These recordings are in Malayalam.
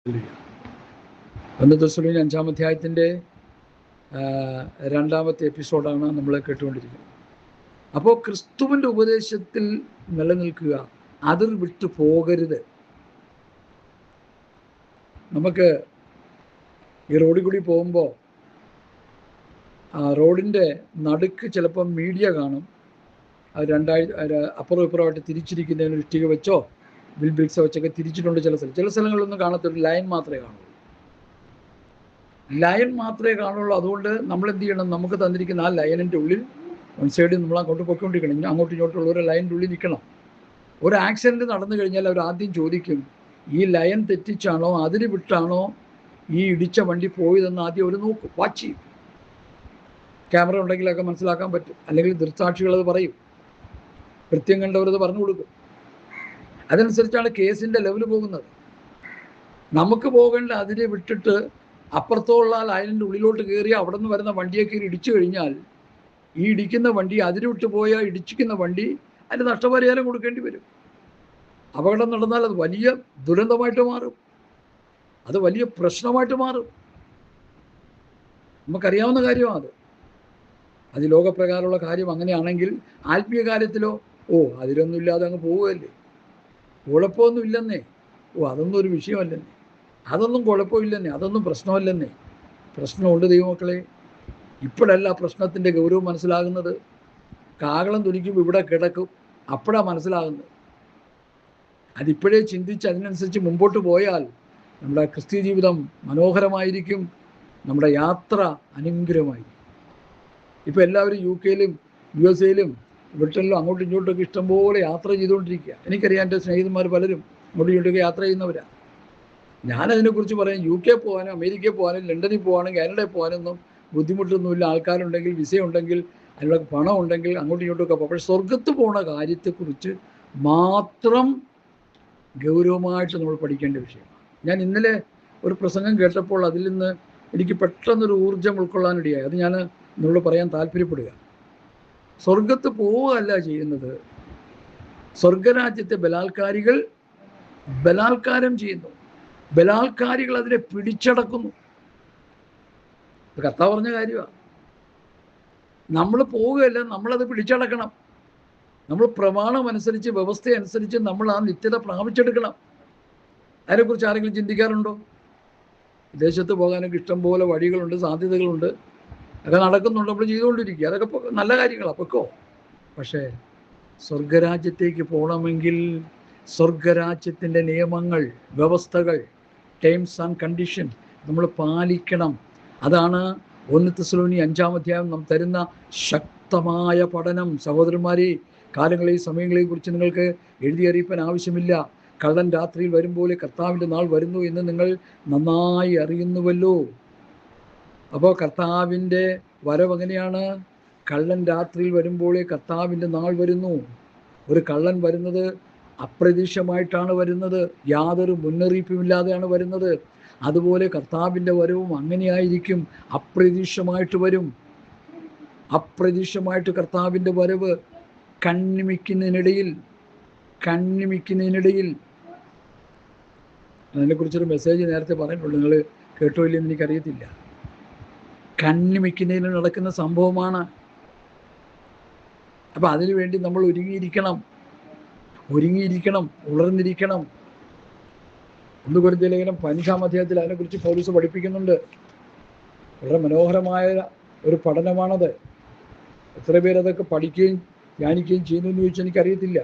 ഒന്ന് തെസ്സലോനിക്കർ 5-ാം അധ്യായത്തിൻ്റെ 2-ാമത്തെ എപ്പിസോഡാണ് നമ്മൾ കേട്ടുകൊണ്ടിരിക്കുന്നത്. അപ്പോൾ ക്രിസ്തുവിൻ്റെ ഉപദേശത്തിൽ നിലനിൽക്കുക, അതിർ വിട്ടു പോകരുത്. നമുക്ക് ഈ റോഡിൽ കൂടി പോകുമ്പോൾ റോഡിൻ്റെ നടുക്ക് ചിലപ്പം മീഡിയ കാണും. അത് അപ്പുറം ഇപ്പുറമായിട്ട് തിരിച്ചിരിക്കുന്നതിന് ഇഷ്ടിക വെച്ചോ ബിൽ ബ്രിക്സോ വെച്ചൊക്കെ തിരിച്ചിട്ടുണ്ട്. ചില സ്ഥലങ്ങളിലൊന്നും കാണത്തില്ല, ലൈൻ മാത്രമേ കാണുള്ളൂ. ലൈൻ മാത്രമേ കാണുള്ളൂ. അതുകൊണ്ട് നമ്മൾ എന്ത് ചെയ്യണം? നമുക്ക് തന്നിരിക്കുന്ന ആ ലൈനിൻ്റെ ഉള്ളിൽ വൺ സൈഡിൽ നമ്മൾ അങ്ങോട്ട് പൊയ്ക്കൊണ്ടിരിക്കണം, അങ്ങോട്ടും ഇങ്ങോട്ടുള്ള ഒരു ലൈനിൻ്റെ ഉള്ളിൽ നിൽക്കണം. ഒരു ആക്സിഡൻറ്റ് നടന്നു കഴിഞ്ഞാൽ അവർ ആദ്യം ചോദിക്കും, ഈ ലൈൻ തെറ്റിച്ചാണോ അതിന് വിട്ടാണോ ഈ ഇടിച്ച വണ്ടി പോയതെന്ന് ആദ്യം അവർ നോക്കും, വാച്ച് ചെയ്യും. ക്യാമറ ഉണ്ടെങ്കിലൊക്കെ മനസ്സിലാക്കാൻ പറ്റും, അല്ലെങ്കിൽ ദൃക്സാക്ഷികളത് പറയും, കൃത്യം കണ്ടവരത് പറഞ്ഞു കൊടുക്കും. അതനുസരിച്ചാണ് കേസിൻ്റെ ലെവൽ പോകുന്നത്. നമുക്ക് പോകേണ്ട അതിനെ വിട്ടിട്ട് അപ്പുറത്തുള്ള ലൈനിൻ്റെ ഉള്ളിലോട്ട് കയറി അവിടെ നിന്ന് വരുന്ന വണ്ടിയെ കയറി ഇടിച്ചു കഴിഞ്ഞാൽ ഈ ഇടിക്കുന്ന വണ്ടി, അതിന് വിട്ട് പോയ ഇടിച്ചിക്കുന്ന വണ്ടി അതിന് നഷ്ടപരിഹാരം കൊടുക്കേണ്ടി വരും. അപകടം നടന്നാൽ അത് വലിയ ദുരന്തമായിട്ട് മാറും, അത് വലിയ പ്രശ്നമായിട്ട് മാറും. നമുക്കറിയാവുന്ന കാര്യമാണ് അത് ലോകപ്രകാരമുള്ള കാര്യം. അങ്ങനെയാണെങ്കിൽ ആത്മീയ കാര്യത്തിലോ അതിലൊന്നുമില്ലാതെ അങ്ങ് പോവുകയല്ലേ, കുഴപ്പമൊന്നുമില്ലെന്നേ, അതൊന്നും ഒരു വിഷയമല്ലെന്നേ, അതൊന്നും കുഴപ്പമില്ലെന്നേ, അതൊന്നും പ്രശ്നമല്ലെന്നേ. പ്രശ്നമുണ്ട് ദൈവമക്കളെ. ഇപ്പോഴല്ല പ്രശ്നത്തിൻ്റെ ഗൗരവം മനസ്സിലാകുന്നത്. കാകളം തുനിക്കുമ്പോൾ ഇവിടെ കിടക്കും, അപ്പോഴാണ് മനസ്സിലാകുന്നത്. അതിപ്പോഴേ ചിന്തിച്ച് അതിനനുസരിച്ച് മുമ്പോട്ട് പോയാൽ നമ്മുടെ ക്രിസ്തീയ ജീവിതം മനോഹരമായിരിക്കും, നമ്മുടെ യാത്ര അനുഗ്രഹമായിരിക്കും. ഇപ്പോൾ എല്ലാവരും UK-യിലും USA-യിലും ബ്രിട്ടനിലും അങ്ങോട്ടും ഇങ്ങോട്ടൊക്കെ ഇഷ്ടംപോലെ യാത്ര ചെയ്തുകൊണ്ടിരിക്കുക. എനിക്കറിയാം, എൻ്റെ സ്നേഹിതന്മാർ പലരും അങ്ങോട്ടും ഇങ്ങോട്ടൊക്കെ യാത്ര ചെയ്യുന്നവരാണ്. ഞാനതിനെക്കുറിച്ച് പറയാം, UK പോകാനും അമേരിക്കയിൽ പോകാനും ലണ്ടനിൽ പോകാനും കാനഡയിൽ പോകാനൊന്നും ബുദ്ധിമുട്ടൊന്നുമില്ല. ആൾക്കാരുണ്ടെങ്കിൽ, വിസ ഉണ്ടെങ്കിൽ, അതിനുള്ള പണം ഉണ്ടെങ്കിൽ അങ്ങോട്ടും ഇങ്ങോട്ടൊക്കെ പോകും. പക്ഷേ സ്വർഗത്ത് പോണ കാര്യത്തെക്കുറിച്ച് മാത്രം ഗൗരവമായിട്ട് നമ്മൾ പഠിക്കേണ്ട വിഷയമാണ്. ഞാൻ ഇന്നലെ ഒരു പ്രസംഗം കേട്ടപ്പോൾ അതിൽ നിന്ന് എനിക്ക് പെട്ടെന്നൊരു ഊർജ്ജം ഉൾക്കൊള്ളാനിടയായി. അത് ഞാൻ നിങ്ങളോട് പറയാൻ താല്പര്യപ്പെടുക. സ്വർഗത്ത് പോവുകയല്ല ചെയ്യുന്നത്, സ്വർഗരാജ്യത്തെ ബലാത്കാരികൾ ബലാത്കാരം ചെയ്യുന്നു, ബലാത്കാരികൾ അതിനെ പിടിച്ചടക്കുന്നു. കർത്താവ് പറഞ്ഞ കാര്യമാണ്. നമ്മൾ പോവുകയല്ല, നമ്മളത് പിടിച്ചടക്കണം. നമ്മൾ പ്രമാണം അനുസരിച്ച്, വ്യവസ്ഥ അനുസരിച്ച് നമ്മൾ ആ നിത്യത പ്രാപിച്ചെടുക്കണം. അതിനെക്കുറിച്ച് ആരെങ്കിലും ചിന്തിക്കാറുണ്ടോ? വിദേശത്ത് പോകാനൊക്കെ ഇഷ്ടംപോലെ വഴികളുണ്ട്, സാധ്യതകളുണ്ട്, അതൊക്കെ നടക്കുന്നുണ്ട്, നമ്മൾ ചെയ്തുകൊണ്ടിരിക്കുക. അതൊക്കെ നല്ല കാര്യങ്ങളാണ്, പൊക്കോ. പക്ഷേ സ്വർഗരാജ്യത്തേക്ക് പോകണമെങ്കിൽ സ്വർഗരാജ്യത്തിൻ്റെ നിയമങ്ങൾ, വ്യവസ്ഥകൾ, ടേംസ് ആൻഡ് കണ്ടീഷൻ നമ്മൾ പാലിക്കണം. അതാണ് 1 തെസ്സലോനിക്കർ 5-ാം അധ്യായം നാം തരുന്ന ശക്തമായ പഠനം. സഹോദരന്മാരെ, കാലങ്ങളെയും സമയങ്ങളെയും കുറിച്ച് നിങ്ങൾക്ക് എഴുതിയറിയിപ്പാൻ ആവശ്യമില്ല. കള്ളൻ രാത്രിയിൽ വരുമ്പോലെ കർത്താവിൻ്റെ നാൾ വരുന്നു എന്ന് നിങ്ങൾ നന്നായി അറിയുന്നുവല്ലോ. അപ്പോൾ കർത്താവിൻ്റെ വരവ് എങ്ങനെയാണ്? കള്ളൻ രാത്രിയിൽ വരുമ്പോഴേ കർത്താവിൻ്റെ നാൾ വരുന്നു. ഒരു കള്ളൻ വരുന്നത് അപ്രതീക്ഷിതമായിട്ടാണ് വരുന്നത്, യാതൊരു മുന്നറിയിപ്പുമില്ലാതെയാണ് വരുന്നത്. അതുപോലെ കർത്താവിൻ്റെ വരവും അങ്ങനെയായിരിക്കും, അപ്രതീക്ഷിതമായിട്ട് വരും. അപ്രതീക്ഷിതമായിട്ട് കർത്താവിൻ്റെ വരവ് കണ്ണിമിക്കുന്നതിനിടയിൽ അതിനെക്കുറിച്ചൊരു മെസ്സേജ് നേരത്തെ പറഞ്ഞിട്ടുണ്ട്, നിങ്ങൾ കേട്ടോ ഇല്ലെന്ന് എനിക്കറിയത്തില്ല. കണ്ണിമിക്കുന്നതിന് നടക്കുന്ന സംഭവമാണ്. അപ്പം അതിനു വേണ്ടി നമ്മൾ ഒരുങ്ങിയിരിക്കണം, ഉണർന്നിരിക്കണം. 1 കൊരിന്ത്യർ ലേഖനം 15-ാം അധ്യായത്തിൽ അതിനെക്കുറിച്ച് പൗലോസ് പഠിപ്പിക്കുന്നുണ്ട്. വളരെ മനോഹരമായ ഒരു പഠനമാണത്. എത്ര പേരതൊക്കെ പഠിക്കുകയും ധ്യാനിക്കുകയും ചെയ്യുന്നു എന്ന് ചോദിച്ചാൽ എനിക്കറിയത്തില്ല.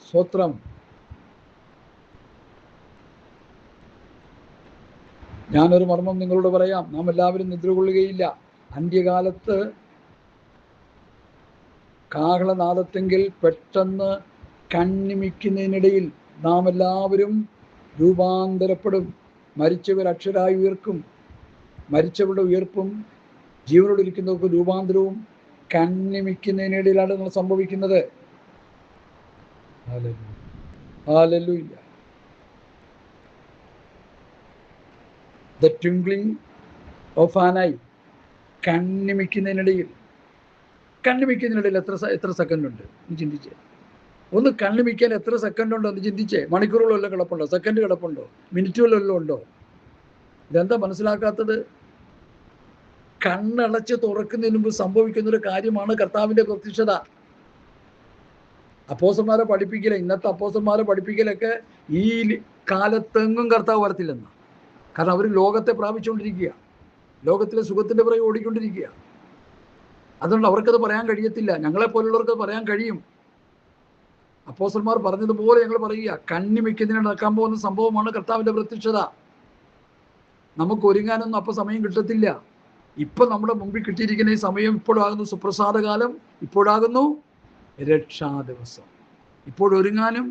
സ്തോത്രം. ഞാനൊരു മർമ്മം നിങ്ങളോട് പറയാം, നാം എല്ലാവരും നിദ്ര കൊള്ളുകയില്ല. അന്ത്യകാലത്ത് കാഹളനാദത്തെങ്കിൽ പെട്ടെന്ന് കണ്ണിമിക്കുന്നതിനിടയിൽ നാം എല്ലാവരും രൂപാന്തരപ്പെടും. മരിച്ചവർ അക്ഷരായി ഉയർക്കും. മരിച്ചവരുടെ ഉയർപ്പും ജീവനോട് ഇരിക്കുന്നവർക്ക് രൂപാന്തരവും കണ്ണിമിക്കുന്നതിനിടയിലാണ് നമ്മൾ സംഭവിക്കുന്നത്. Hallelujah. The twinkling of an eye. കണ്ണിമിക്കുന്നതിനിടയിൽ എത്ര സെക്കൻഡ് ഉണ്ട് എന്ന് ചിന്തിച്ച്. ഒന്ന് കണ്ണിമിക്കാൻ എത്ര സെക്കൻഡ് ഉണ്ടോ എന്ന് ചിന്തിച്ചേ. മണിക്കൂറുകളെല്ലാം കിടപ്പുണ്ടോ? സെക്കൻഡ് കിടപ്പുണ്ടോ? മിനിറ്റുകളെല്ലാം ഉണ്ടോ? ഇതെന്താ മനസ്സിലാക്കാത്തത്? കണ്ണടച്ച് തുറക്കുന്നതിന് മുമ്പ് സംഭവിക്കുന്നൊരു കാര്യമാണ് കർത്താവിൻ്റെ പ്രത്യക്ഷത. അപ്പോസ്തലന്മാരെ പഠിപ്പിക്കല, ഇന്നത്തെ അപ്പോസ്തലന്മാരെ പഠിപ്പിക്കലൊക്കെ ഈ കാലത്തെങ്ങും കർത്താവ് വരത്തില്ലെന്ന്. കാരണം അവർ ലോകത്തെ പ്രാപിച്ചുകൊണ്ടിരിക്കുക, ലോകത്തിലെ സുഖത്തിൻ്റെ പുറകെ ഓടിക്കൊണ്ടിരിക്കുക. അതുകൊണ്ട് അവർക്കത് പറയാൻ കഴിയത്തില്ല. ഞങ്ങളെപ്പോലുള്ളവർക്ക് പറയാൻ കഴിയും. അപ്പോസ്തലന്മാർ പറഞ്ഞതുപോലെ ഞങ്ങൾ പറയുക. കണ്ണിമിക്കുന്നതിന് നടക്കാൻ പോകുന്ന സംഭവമാണ് കർത്താവിൻ്റെ പ്രത്യക്ഷത. നമുക്ക് ഒരുങ്ങാനൊന്നും അപ്പം സമയം കിട്ടത്തില്ല. ഇപ്പം നമ്മുടെ മുമ്പിൽ കിട്ടിയിരിക്കുന്ന ഈ സമയം ഇപ്പോഴാകുന്നു സുപ്രസാദകാലം, ഇപ്പോഴാകുന്നു രക്ഷാ ദിവസം. ഇപ്പോഴൊരുങ്ങാനും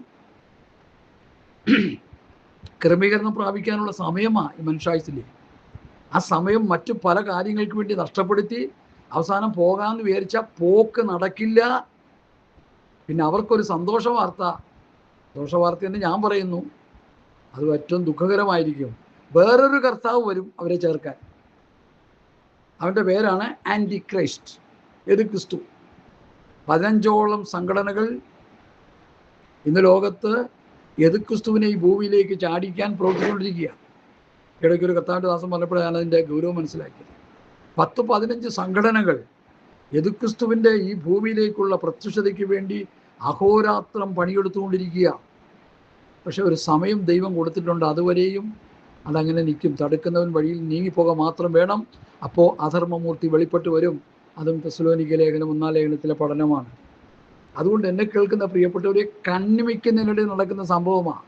ക്രമീകരണം പ്രാപിക്കാനുള്ള സമയമാണ് ഈ മനുഷ്യായുസ്സിൽ. ആ സമയം മറ്റു പല കാര്യങ്ങൾക്ക് വേണ്ടി നഷ്ടപ്പെടുത്തി അവസാനം പോകാമെന്ന് വിചാരിച്ചാൽ പോക്ക് നടക്കില്ല. പിന്നെ അവർക്കൊരു സന്തോഷ വാർത്തയെന്ന് ഞാൻ പറയുന്നു, അത് ഏറ്റവും ദുഃഖകരമായിരിക്കും. വേറൊരു കർത്താവ് വരും അവരെ ചേർക്കാൻ. അവൻ്റെ പേരാണ് ആൻറ്റി ക്രൈസ്റ്റ്, എതിർക്രിസ്തു. 15ഓളം സംഘടനകൾ ഇന്ന് ലോകത്ത് എതിർക്രിസ്തുവിനെ ഈ ഭൂമിയിലേക്ക് ചാടിക്കാൻ പ്രവർത്തിച്ചുകൊണ്ടിരിക്കുക. ഇടയ്ക്കൊരു കർത്താവിൻ്റെ ദാസൻ പറഞ്ഞപ്പോഴാണ് ഞാനതിൻ്റെ ഗൗരവം മനസ്സിലാക്കിയത്. 10-15 സംഘടനകൾ എതിർക്രിസ്തുവിൻ്റെ ഈ ഭൂമിയിലേക്കുള്ള പ്രത്യക്ഷതയ്ക്ക് വേണ്ടി അഹോരാത്രം പണിയെടുത്തുകൊണ്ടിരിക്കുക. പക്ഷെ ഒരു സമയം ദൈവം കൊടുത്തിട്ടുണ്ട്. അതുവരെയും അതങ്ങനെ നിൽക്കും. തടുക്കുന്നവൻ വഴിയിൽ നീങ്ങിപ്പോക മാത്രം വേണം. അപ്പോൾ അധർമ്മമൂർത്തി വെളിപ്പെട്ട് വരും. അതും തെസ്സലോനിക്ക ലേഖനം 1-ാം ലേഖനത്തിലെ പഠനമാണ്. അതുകൊണ്ട് എന്നെ കേൾക്കുന്ന പ്രിയപ്പെട്ടവരെ, കണ്ണിമിക്കുന്നതിനിടെ നടക്കുന്ന സംഭവമാണ്.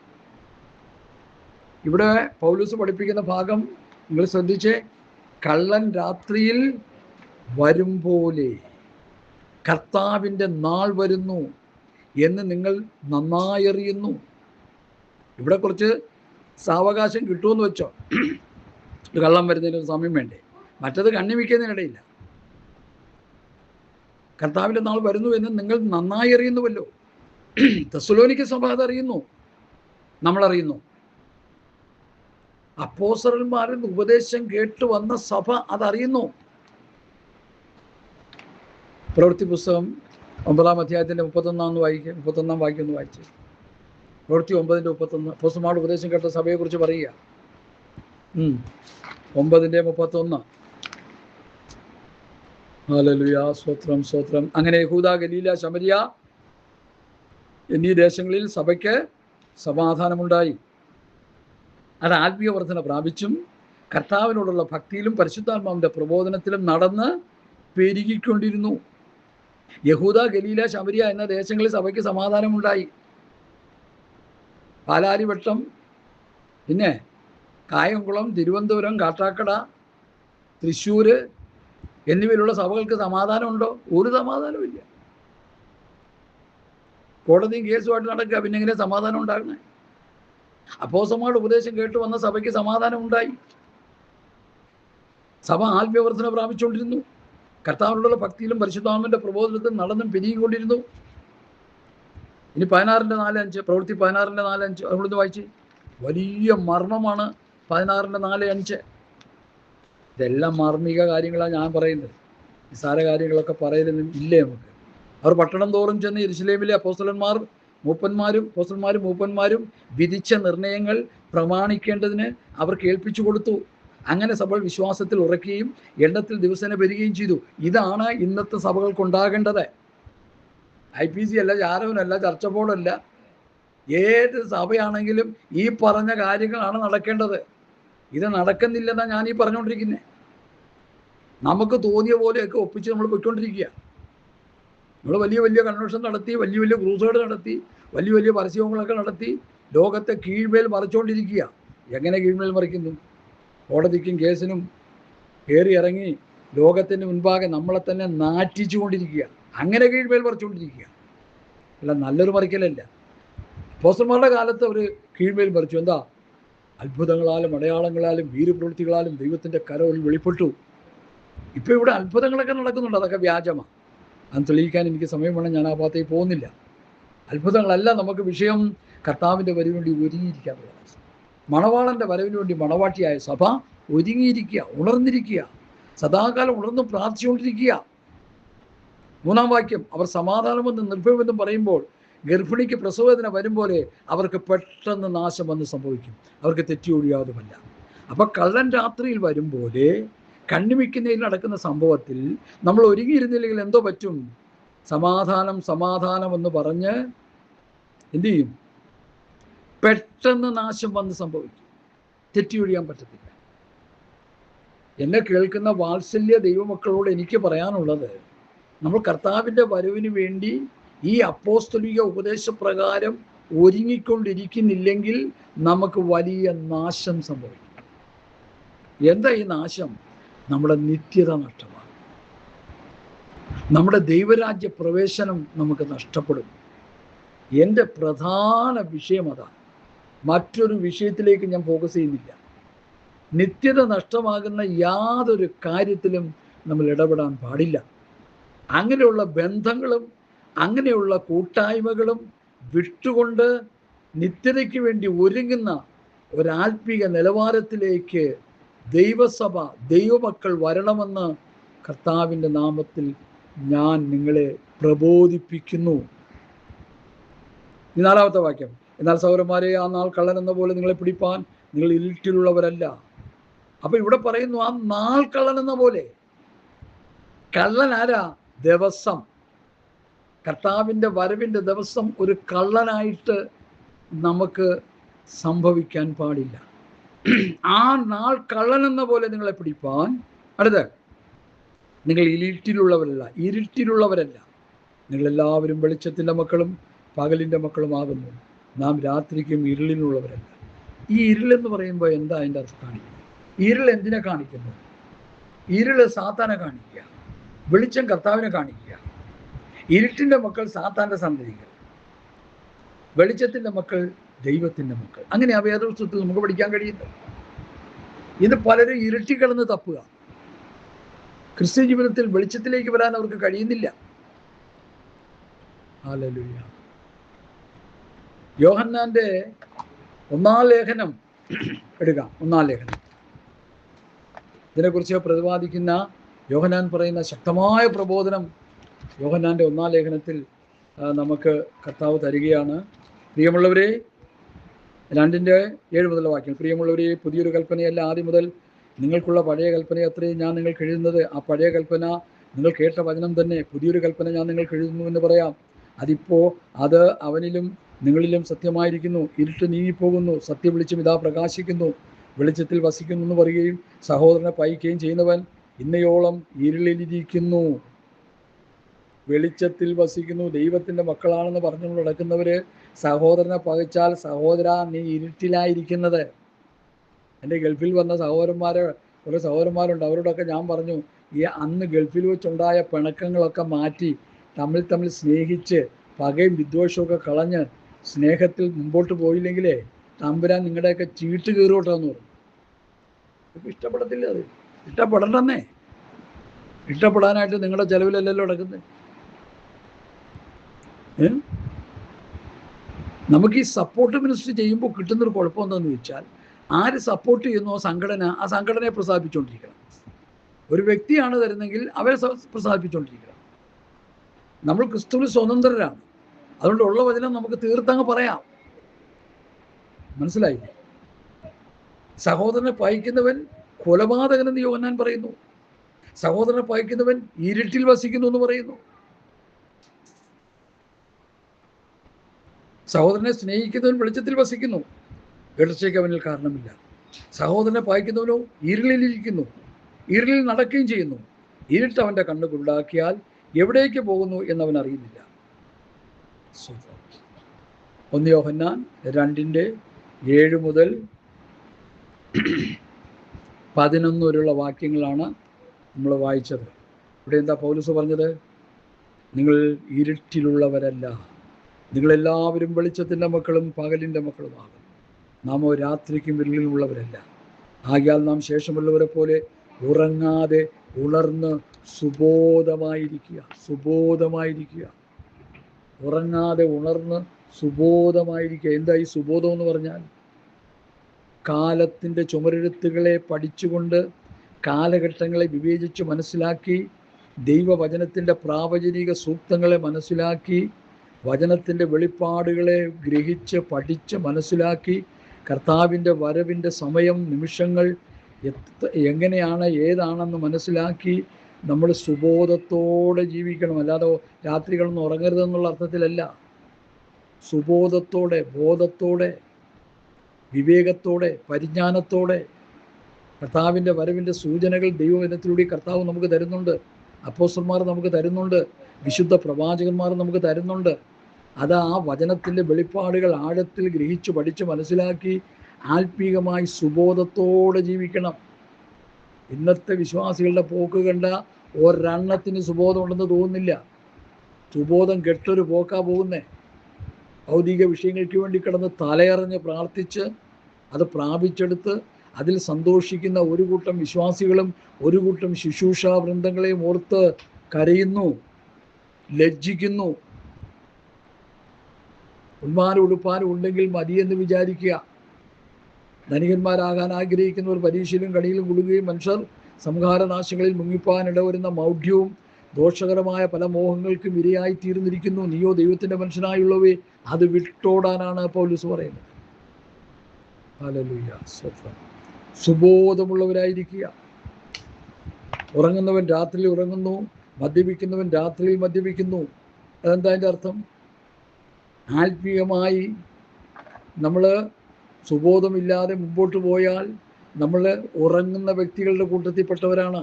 ഇവിടെ പൗലോസ് പഠിപ്പിക്കുന്ന ഭാഗം നിങ്ങൾ ശ്രദ്ധിച്ചേ. കള്ളൻ രാത്രിയിൽ വരും പോലെ കർത്താവിൻ്റെ നാൾ വരുന്നു എന്ന് നിങ്ങൾ നന്നായി അറിയുന്നു. ഇവിടെ കുറച്ച് സാവകാശം കിട്ടുമെന്ന് വെച്ചോ. കള്ളം വരുന്നതിന് സമയം വേണ്ടേ? മറ്റത് കണ്ണിമിക്കുന്നതിനിടയില്ല. കർത്താവിൻ്റെ നാൾ വരുന്നു എന്ന് നിങ്ങൾ നന്നായി അറിയുന്നുവല്ലോ. തെസ്സലോനിക്ക സഭ അതറിയുന്നു, നമ്മളറിയുന്നു. അപ്പോസ്തലന്മാരുടെ ഉപദേശം കേട്ട് വന്ന സഭ അതറിയുന്നു. പ്രവൃത്തി പുസ്തകം 9-ാം അധ്യായത്തിൻ്റെ 31-ാം വാക്യം ഒന്ന് വായിച്ച്. പ്രവൃത്തി 9:31 അപ്പോസ്തലന്മാരുടെ ഉപദേശം കേട്ട സഭയെക്കുറിച്ച് പറയുക. 9:31. ഹല്ലേലൂയ, സ്തോത്രം സ്തോത്രം. അങ്ങനെ യഹൂദ, ഗലീല, ശമരിയ എന്നീ ദേശങ്ങളിൽ സഭയ്ക്ക് സമാധാനമുണ്ടായി. അത് ആത്മീയ വർധന പ്രാപിച്ചും കർത്താവിനോടുള്ള ഭക്തിയിലും പരിശുദ്ധാത്മാവിൻ്റെ പ്രബോധനത്തിലും നടന്ന് പെരുകിക്കൊണ്ടിരുന്നു. യഹൂദ, ഗലീല, ശമരിയ എന്ന ദേശങ്ങളിൽ സഭയ്ക്ക് സമാധാനമുണ്ടായി. പാലാരിവട്ടം, പിന്നെ കായംകുളം, തിരുവനന്തപുരം, കാട്ടാക്കട, തൃശ്ശൂർ എന്നിവയിലുള്ള സഭകൾക്ക് സമാധാനമുണ്ടോ? ഒരു സമാധാനമില്ല. കോടതിയും കേസുമായിട്ട് നടക്കുക. പിന്നെ എങ്ങനെ സമാധാനം ഉണ്ടാകുന്നത്? അപ്പോസ്തലന്മാരുടെ ഉപദേശം കേട്ട് വന്ന സഭയ്ക്ക് സമാധാനം ഉണ്ടായി. സഭ ആത്മീയവർധന പ്രാപിച്ചുകൊണ്ടിരുന്നു. കർത്താവിനോടുള്ള ഭക്തിയിലും പരിശുദ്ധാത്മാവിന്റെ പ്രബോധനത്തിലും നടന്നും പെരുകിക്കൊണ്ടിരുന്നു. ഇനി 16:4-5 പ്രവൃത്തി 16:4-5 അവിടുന്ന് വായിച്ച്. വലിയ മർമ്മമാണ് 16:4-5. ഇതെല്ലാം മാർമിക കാര്യങ്ങളാണ് ഞാൻ പറയുന്നത്. നിസ്സാര കാര്യങ്ങളൊക്കെ പറയലൊന്നും ഇല്ലേ നമുക്ക്. അവർ പട്ടണം തോറും ചെന്ന് യെരുശലേമിലെ അപ്പോസ്തലന്മാരും മൂപ്പന്മാരും വിധിച്ച നിർണയങ്ങൾ പ്രമാണിക്കേണ്ടതിന് അവർ കേൾപ്പിച്ചു കൊടുത്തു. അങ്ങനെ സഭ വിശ്വാസത്തിൽ ഉറക്കുകയും എണ്ണത്തിൽ ദിവസേന വരികയും ചെയ്തു. ഇതാണ് ഇന്നത്തെ സഭകൾക്കുണ്ടാകേണ്ടത്. IPC അല്ല, ചാരവനല്ല, ചർച്ച ബോർഡല്ല, ഏത് സഭയാണെങ്കിലും ഈ പറഞ്ഞ കാര്യങ്ങളാണ് നടക്കേണ്ടത്. ഇത് നടക്കുന്നില്ലെന്നാണ് ഞാൻ ഈ പറഞ്ഞുകൊണ്ടിരിക്കുന്നത്. നമുക്ക് തോന്നിയ പോലെയൊക്കെ ഒപ്പിച്ച് നമ്മൾ പോയിക്കൊണ്ടിരിക്കുക. നമ്മൾ വലിയ വലിയ കൺവെൻഷൻ നടത്തി, വലിയ വലിയ ക്രൂസേഡ് നടത്തി, വലിയ വലിയ പരസ്യങ്ങളൊക്കെ നടത്തി ലോകത്തെ കീഴ്മേൽ മറിച്ചുകൊണ്ടിരിക്കുക. എങ്ങനെ കീഴ്മേൽ മറിക്കുന്നു? കോടതിക്കും കേസിനും കയറി ഇറങ്ങി ലോകത്തിന് മുൻപാകെ നമ്മളെ തന്നെ നാറ്റിച്ചു കൊണ്ടിരിക്കുക. അങ്ങനെ കീഴ്മേൽ മറിച്ചുകൊണ്ടിരിക്കുക. അല്ല, നല്ലൊരു മറിക്കലല്ല. അപ്പോസ്തലന്മാരുടെ കാലത്ത് അവർ കീഴ്മേൽ മറിച്ചു. എന്താ? അത്ഭുതങ്ങളാലും അടയാളങ്ങളാലും വീരപ്രവൃത്തികളാലും ദൈവത്തിൻ്റെ കരവിൽ വെളിപ്പെട്ടു. ഇപ്പോൾ ഇവിടെ അത്ഭുതങ്ങളൊക്കെ നടക്കുന്നുണ്ട്. അതൊക്കെ വ്യാജമാണ്. അത് തെളിയിക്കാൻ എനിക്ക് സമയം വേണം. ഞാൻ ആ ഭാഗത്തേക്ക് പോകുന്നില്ല. അത്ഭുതങ്ങളല്ല നമുക്ക് വിഷയം. കർത്താവിൻ്റെ വരവിന് വേണ്ടി ഒരുങ്ങിയിരിക്കാനുള്ള മണവാളൻ്റെ വരവിന് വേണ്ടി മണവാട്ടിയായ സഭ ഒരുങ്ങിയിരിക്കുക, ഉണർന്നിരിക്കുക, സദാകാലം ഉണർന്ന് പ്രാർത്ഥിച്ചുകൊണ്ടിരിക്കുക. 3-ാം വാക്യം, അവർ സമാധാനമെന്നും നിർഭയമെന്നും പറയുമ്പോൾ ഗർഭിണിക്ക് പ്രസവവേദന വരും പോലെ അവർക്ക് പെട്ടെന്ന് നാശം വന്ന് സംഭവിക്കും. അവർക്ക് തെറ്റിയൊഴിയാതുമല്ല. അപ്പൊ കള്ളൻ രാത്രിയിൽ വരും പോലെ കണ്ണിമിക്കുന്നതിൽ നടക്കുന്ന സംഭവത്തിൽ നമ്മൾ ഒരുങ്ങിയിരുന്നില്ലെങ്കിൽ എന്തോ പറ്റും? സമാധാനം സമാധാനം എന്ന് പറഞ്ഞ് എന്തു ചെയ്യും? പെട്ടെന്ന് നാശം വന്ന് സംഭവിക്കും. തെറ്റിയൊഴിയാൻ പറ്റത്തില്ല. എന്നെ കേൾക്കുന്ന വാത്സല്യ ദൈവമക്കളോട് എനിക്ക് പറയാനുള്ളത്, നമ്മൾ കർത്താവിൻ്റെ വരവിന് വേണ്ടി ഈ അപ്പോസ്തലിക ഉപദേശപ്രകാരം ഒരുങ്ങിക്കൊണ്ടിരിക്കുന്നില്ലെങ്കിൽ നമുക്ക് വലിയ നാശം സംഭവിക്കും. എന്താ ഈ നാശം? നമ്മുടെ നിത്യത നഷ്ടമാണ്. നമ്മുടെ ദൈവരാജ്യ പ്രവേശനം നമുക്ക് നഷ്ടപ്പെടും. എൻ്റെ പ്രധാന വിഷയം അതാണ്. മറ്റൊരു വിഷയത്തിലേക്ക് ഞാൻ ഫോക്കസ് ചെയ്യുന്നില്ല. നിത്യത നഷ്ടമാകുന്ന യാതൊരു കാര്യത്തിലും നമ്മൾ ഇടപെടാൻ പാടില്ല. അങ്ങനെയുള്ള ബന്ധങ്ങളും അങ്ങനെയുള്ള കൂട്ടായ്മകളും വിട്ടുകൊണ്ട് നിത്യതയ്ക്ക് വേണ്ടി ഒരുങ്ങുന്ന ഒരാത്മീക നിലവാരത്തിലേക്ക് ദൈവസഭ, ദൈവമക്കൾ വരണമെന്ന് കർത്താവിൻ്റെ നാമത്തിൽ ഞാൻ നിങ്ങളെ പ്രബോധിപ്പിക്കുന്നു. 4-ാമത്തെ വാക്യം. എന്നാൽ സഹോദരന്മാരെ, ആ നാൾ കള്ളൻ എന്ന പോലെ നിങ്ങളെ പിടിപ്പാൻ നിങ്ങൾ ഇരുട്ടിലുള്ളവരല്ല. അപ്പൊ ഇവിടെ പറയുന്നു ആ നാൾ കള്ളൻ എന്ന പോലെ. കള്ളൻ ആരാ? ദിവസം. കർത്താവിൻ്റെ വരവിൻ്റെ ദിവസം ഒരു കള്ളനായിട്ട് നമുക്ക് സംഭവിക്കാൻ പാടില്ല. ആ നാൾ കള്ളൻ എന്ന പോലെ നിങ്ങളെ പിടിപ്പാൻ. അടുത്ത്, നിങ്ങൾ ഇരുട്ടിലുള്ളവരല്ല, നിങ്ങളെല്ലാവരും വെളിച്ചത്തിൻ്റെ മക്കളും പകലിൻ്റെ മക്കളുമാകുന്നു. നാം രാത്രിക്കും ഇരുളിലുള്ളവരല്ല. ഈ ഇരുളെന്ന് പറയുമ്പോൾ എന്താ അതിൻ്റെ അർത്ഥം കാണിക്കുന്നത്? ഇരുൾ എന്തിനെ കാണിക്കുന്നു? ഇരുള് സാത്താനെ കാണിക്കുക, വെളിച്ചം കർത്താവിനെ കാണിക്കുക. ഇരുട്ടിൻ്റെ മക്കൾ സാത്താൻ്റെ സന്തതികൾ, വെളിച്ചത്തിൻ്റെ മക്കൾ ദൈവത്തിൻ്റെ മക്കൾ. അങ്ങനെ ആ വേദപുസ്തകത്തിൽ നമുക്ക് പഠിക്കാൻ കഴിയുന്നത്. ഇത് പലരും ഇരുട്ടിക്കിടന്ന് തപ്പുക. ക്രിസ്ത്യ ജീവിതത്തിൽ വെളിച്ചത്തിലേക്ക് വരാൻ അവർക്ക് കഴിയുന്നില്ല. ഹല്ലേലൂയ. യോഹന്നാന്റെ 1-ാം ലേഖനം എടുക്കാം. 1-ാം ലേഖനം, ഇതിനെക്കുറിച്ച് പ്രതിപാദിക്കുന്ന യോഹന്നാൻ പറയുന്ന ശക്തമായ പ്രബോധനം യോഹന്നാന്റെ 1-ാം ലേഖനത്തിൽ നമുക്ക് കർത്താവ് തരികയാണ്. പ്രിയമുള്ളവരെ, 2:7 മുതലുള്ള വാക്യം. പ്രിയമുള്ളവരെ, പുതിയൊരു കൽപ്പനയല്ല, ആദ്യം മുതൽ നിങ്ങൾക്കുള്ള പഴയ കൽപ്പന അത്രയും ഞാൻ നിങ്ങൾക്ക് എഴുതുന്നത്. ആ പഴയ കൽപ്പന നിങ്ങൾ കേട്ട വചനം തന്നെ. പുതിയൊരു കൽപ്പന ഞാൻ നിങ്ങൾക്ക് എഴുതുന്നു എന്ന് പറയാം. അത് അവനിലും നിങ്ങളിലും സത്യമായിരിക്കുന്നു. ഇരുട്ട് നീങ്ങിപ്പോകുന്നു, സത്യവെളിച്ചം ഇതാ പ്രകാശിക്കുന്നു. വെളിച്ചത്തിൽ വസിക്കുന്നു എന്ന് പറയുകയും സഹോദരനെ പഴിക്കുകയും ചെയ്യുന്നവൻ ഇന്നയോളം ഇരുളിലിരിക്കുന്നു. വെളിച്ചത്തിൽ വസിക്കുന്നു, ദൈവത്തിൻ്റെ മക്കളാണെന്ന് പറഞ്ഞു നടക്കുന്നവര് സഹോദരനെ പകച്ചാൽ, സഹോദര നീ ഇരുട്ടിലായിരിക്കുന്നത്. എൻ്റെ ഗൾഫിൽ വന്ന കുറേ സഹോദരന്മാരുണ്ട്. അവരോടൊക്കെ ഞാൻ പറഞ്ഞു, ഈ അന്ന് ഗൾഫിൽ വെച്ചുണ്ടായ പിണക്കങ്ങളൊക്കെ മാറ്റി തമ്മിൽ സ്നേഹിച്ച് പകയും വിദ്വേഷമൊക്കെ കളഞ്ഞ് സ്നേഹത്തിൽ മുമ്പോട്ട് പോയില്ലെങ്കിലേ തമ്പുരാൻ നിങ്ങളുടെയൊക്കെ ചീട്ട് കീറോട്ടെ എന്ന് പറഞ്ഞു. ഇഷ്ടപ്പെടത്തില്ല. അത് ഇഷ്ടപ്പെടണ്ടെന്നേ. ഇഷ്ടപ്പെടാനായിട്ട് നിങ്ങളുടെ ചെലവിലല്ലല്ലോ നടക്കുന്നത്. നമുക്ക് ഈ സപ്പോർട്ട് മിനിസ്റ്ററി ചെയ്യുമ്പോൾ കിട്ടുന്നൊരു കുഴപ്പം എന്താണെന്ന് വെച്ചാൽ, ആര് സപ്പോർട്ട് ചെയ്യുന്നു ആ സംഘടനയെ പ്രസാദിപ്പിച്ചുകൊണ്ടിരിക്കണം. ഒരു വ്യക്തിയാണ് തരുന്നെങ്കിൽ അവരെ പ്രസാദിപ്പിച്ചുകൊണ്ടിരിക്കണം. നമ്മൾ ക്രിസ്തുവിൽ സ്വതന്ത്രരാണ്. അതുകൊണ്ട് ഉള്ള വചനം നമുക്ക് തീർത്തങ്ങ് പറയാം. മനസ്സിലായില്ലേ? സഹോദരനെ പഴിക്കുന്നവൻ കൊലപാതകനെന്ന് യോഹന്നാൻ പറയുന്നു. സഹോദരനെ പഴിക്കുന്നവൻ ഇരുട്ടിൽ വസിക്കുന്നു എന്ന് പറയുന്നു. സഹോദരനെ സ്നേഹിക്കുന്നവൻ വെളിച്ചത്തിൽ വസിക്കുന്നു, ഇടർച്ചയ്ക്ക് അവനിൽ കാരണമില്ല. സഹോദരനെ പഴിക്കുന്നവനോ ഇരുളിലിരിക്കുന്നു, ഇരുളിൽ നടക്കുകയും ചെയ്യുന്നു. ഇരുട്ട് അവൻ്റെ കണ്ണ് കുരുടാക്കിയാൽ എവിടേക്ക് പോകുന്നു എന്നവൻ അറിയുന്നില്ല. 1 യോഹന്നാൻ 2:7 മുതൽ 11 വരെയുള്ള വാക്യങ്ങളാണ് നമ്മൾ വായിച്ചത്. ഇവിടെ എന്താ പൗലോസ് പറഞ്ഞത്? നിങ്ങൾ ഇരുട്ടിലുള്ളവരല്ല, നിങ്ങളെല്ലാവരും വെളിച്ചത്തിൻ്റെ മക്കളും പകലിൻ്റെ മക്കളുമാകും. നാമോ രാത്രിക്കും ഇരുളിലുള്ളവരല്ല. ആകയാൽ നാം ശേഷമുള്ളവരെ പോലെ ഉറങ്ങാതെ ഉണർന്ന് സുബോധമായിരിക്കുക. ഉറങ്ങാതെ ഉണർന്ന് സുബോധമായിരിക്കുക. എന്താ ഈ സുബോധം എന്ന് പറഞ്ഞാൽ? കാലത്തിൻ്റെ ചുമരെഴുത്തുകളെ പഠിച്ചുകൊണ്ട്, കാലഘട്ടങ്ങളെ വിവേചിച്ച് മനസ്സിലാക്കി, ദൈവവചനത്തിൻ്റെ പ്രാവചനിക സൂക്തങ്ങളെ മനസ്സിലാക്കി, വചനത്തിൻ്റെ വെളിപ്പാടുകളെ ഗ്രഹിച്ച് പഠിച്ച് മനസ്സിലാക്കി കർത്താവിൻ്റെ വരവിൻ്റെ സമയം നിമിഷങ്ങൾ എങ്ങനെയാണ് ഏതാണെന്ന് മനസ്സിലാക്കി നമ്മൾ സുബോധത്തോടെ ജീവിക്കണം. അല്ലാതെ രാത്രികളൊന്നും ഉറങ്ങരുതെന്നുള്ള അർത്ഥത്തിലല്ല. സുബോധത്തോടെ, ബോധത്തോടെ, വിവേകത്തോടെ, പരിജ്ഞാനത്തോടെ കർത്താവിൻ്റെ വരവിൻ്റെ സൂചനകൾ ദൈവവചനത്തിലൂടെ കർത്താവ് നമുക്ക് തരുന്നുണ്ട്. അപ്പോസ്തലന്മാർ നമുക്ക് തരുന്നുണ്ട്. വിശുദ്ധ പ്രവാചകന്മാർ നമുക്ക് തരുന്നുണ്ട്. അത് ആ വചനത്തിൻ്റെ വെളിപ്പാടുകൾ ആഴത്തിൽ ഗ്രഹിച്ച് പഠിച്ച് മനസ്സിലാക്കി ആത്മീകമായി സുബോധത്തോടെ ജീവിക്കണം. ഇന്നത്തെ വിശ്വാസികളുടെ പോക്ക് കണ്ട ഒരെണ്ണത്തിന് സുബോധമുണ്ടെന്ന് തോന്നുന്നില്ല. സുബോധം കെട്ടൊരു പോക്കാ പോകുന്നേ. ഭൗതിക വിഷയങ്ങൾക്ക് വേണ്ടി കിടന്ന് തലയറിഞ്ഞ് പ്രാർത്ഥിച്ച് അത് പ്രാപിച്ചെടുത്ത് അതിൽ സന്തോഷിക്കുന്ന ഒരു കൂട്ടം വിശ്വാസികളും ഒരു കൂട്ടം ശുശ്രൂഷാ വൃന്ദങ്ങളെയും ഓർത്ത് കരയുന്നു, ലജ്ജിക്കുന്നു. ഉന്മാനും ഉടുപ്പാനും ഉണ്ടെങ്കിൽ മതിയെന്ന് വിചാരിക്കുക. ധനികന്മാരാകാൻ ആഗ്രഹിക്കുന്നവർ പരീക്ഷയിലും കണിയിലും കുടുങ്ങുകയും മനുഷ്യർ സംഹാരനാശങ്ങളിൽ മുങ്ങിപ്പോകാൻ ഇടവരുന്ന മൗഢ്യവും ദോഷകരമായ പല മോഹങ്ങൾക്കും ഇരയായി തീർന്നിരിക്കുന്നു. നീയോ ദൈവത്തിൻ്റെ മനുഷ്യനായുള്ളവേ, അത് വിട്ടോടാനാണ് പൗലോസ് പറയുന്നത്. ഹല്ലേലൂയ. സുബോധമുള്ളവരായിരിക്കുക. ഉറങ്ങുന്നവൻ രാത്രിയിൽ ഉറങ്ങുന്നു, മദ്യപിക്കുന്നവൻ രാത്രിയിൽ മദ്യപിക്കുന്നു. അതെന്താ അതിൻ്റെ അർത്ഥം? ആത്മീയമായി നമ്മൾ സുബോധമില്ലാതെ മുമ്പോട്ട് പോയാൽ നമ്മൾ ഉറങ്ങുന്ന വ്യക്തികളുടെ കൂട്ടത്തിൽപ്പെട്ടവരാണ്.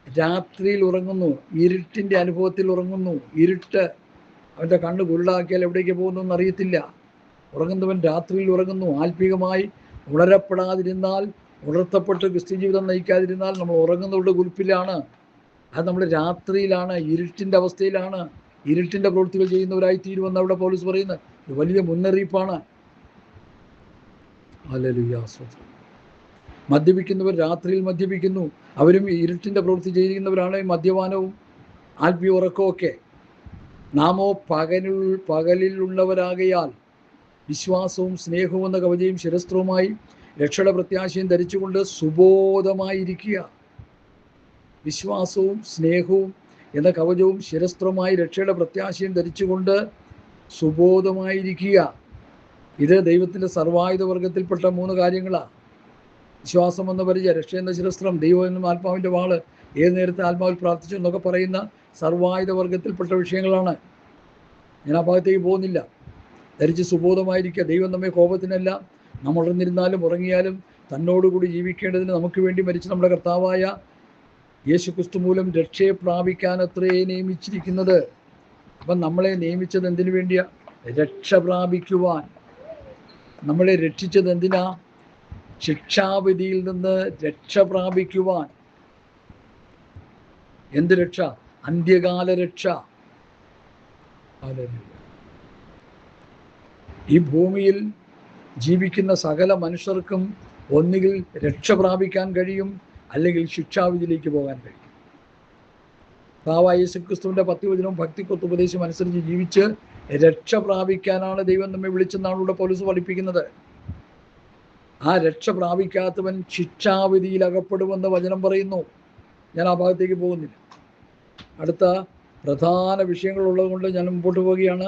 രാത്രിയിൽ ഉറങ്ങുന്നു, ഇരുട്ടിൻ്റെ അനുഭവത്തിൽ ഉറങ്ങുന്നു. ഇരുട്ട് അവൻ്റെ കണ്ണ് കുരുടാക്കിയാൽ എവിടേക്ക് പോകുന്നതെന്ന് അറിയത്തില്ല. ഉറങ്ങുന്നവൻ രാത്രിയിൽ ഉറങ്ങുന്നു. ആത്മീകമായി ഉണരപ്പെടാതിരുന്നാൽ, ഉണർത്തപ്പെട്ട് ക്രിസ്ത്യൻ ജീവിതം നയിക്കാതിരുന്നാൽ നമ്മൾ ഉറങ്ങുന്നവരുടെ കുറിപ്പിലാണ്. അത് നമ്മൾ രാത്രിയിലാണ്, ഇരുട്ടിൻ്റെ അവസ്ഥയിലാണ്, ഇരുട്ടിൻ്റെ പ്രവൃത്തികൾ ചെയ്യുന്നവരായി തീരുമെന്ന് അവിടെ പൗലോസ് പറയുന്നത്. ഇത് വലിയ മുന്നറിയിപ്പാണ്. ഹല്ലേലൂയ. മദ്യപിക്കുന്നവർ രാത്രിയിൽ മദ്യപിക്കുന്നു. അവരും ഇരുട്ടിൻ്റെ പ്രവൃത്തി ചെയ്യുന്നവരാണ്. മദ്യപാനവും ആത്മീയ ഉറക്കവും ഒക്കെ. നാമോ പകലിലുള്ളവരാകയാൽ വിശ്വാസവും സ്നേഹവും എന്ന കവചവും ശിരസ്ത്രവുമായി രക്ഷയുടെ പ്രത്യാശയും ധരിച്ചുകൊണ്ട് സുബോധമായിരിക്കുക. വിശ്വാസവും സ്നേഹവും എന്ന കവചവും ശിരസ്ത്രമായി രക്ഷയുടെ പ്രത്യാശയും ധരിച്ചുകൊണ്ട് സുബോധമായിരിക്കുക. ഇത് ദൈവത്തിൻ്റെ സർവായുധ വർഗത്തിൽപ്പെട്ട 3 കാര്യങ്ങളാണ്. വിശ്വാസം എന്ന പരിചയ, രക്ഷ എന്ന ശിരസ്ത്രം, ദൈവം ആത്മാവിൻ്റെ വാള്, ഏത് നേരത്തെ ആത്മാവിൽ പ്രാർത്ഥിച്ചു എന്നൊക്കെ പറയുന്ന സർവായുധ വർഗത്തിൽപ്പെട്ട വിഷയങ്ങളാണ്. ഞാൻ ആ ഭാഗത്തേക്ക് പോകുന്നില്ല. ധരിച്ച് സുബോധമായിരിക്കുക. ദൈവം നമ്മെ കോപത്തിനല്ല, നമ്മൾ ഉണർന്നിരുന്നാലും ഉറങ്ങിയാലും തന്നോടുകൂടി ജീവിക്കേണ്ടതിന് നമുക്ക് വേണ്ടി മരിച്ച നമ്മുടെ കർത്താവായ യേശു ക്രിസ്തു മൂലം രക്ഷയെ പ്രാപിക്കാൻ അത്രേ നിയമിച്ചിരിക്കുന്നത്. അപ്പം നമ്മളെ നിയമിച്ചത് എന്തിനു വേണ്ടിയാ? രക്ഷ പ്രാപിക്കുവാൻ. നമ്മളെ രക്ഷിച്ചത് എന്തിനാ? ശിക്ഷാവിധിയിൽ നിന്ന് രക്ഷ പ്രാപിക്കുവാൻ. എന്ത് രക്ഷ? അന്ത്യകാല രക്ഷ. ഈ ഭൂമിയിൽ ജീവിക്കുന്ന സകല മനുഷ്യർക്കും ഒന്നുകിൽ രക്ഷ പ്രാപിക്കാൻ കഴിയും, അല്ലെങ്കിൽ ശിക്ഷാവിധിയിലേക്ക് പോകാൻ കഴിയും. കർത്താവായ യേശുക്രിസ്തുവിൻ്റെ പത്യവചനവും ഭക്തിക്കൊത്തുപദേശവും അനുസരിച്ച് ജീവിച്ച് രക്ഷ പ്രാപിക്കാനാണ് ദൈവം നമ്മെ വിളിച്ചെന്നാണ് ഇവിടെ പൗലോസ് പഠിപ്പിക്കുന്നത്. ആ രക്ഷ പ്രാപിക്കാത്തവൻ ശിക്ഷാവിധിയിൽ അകപ്പെടുമെന്ന് വചനം പറയുന്നു. ഞാൻ ആ ഭാഗത്തേക്ക് പോകുന്നില്ല. അടുത്ത പ്രധാന വിഷയങ്ങളുള്ളത് കൊണ്ട് ഞാൻ മുമ്പോട്ട് പോവുകയാണ്.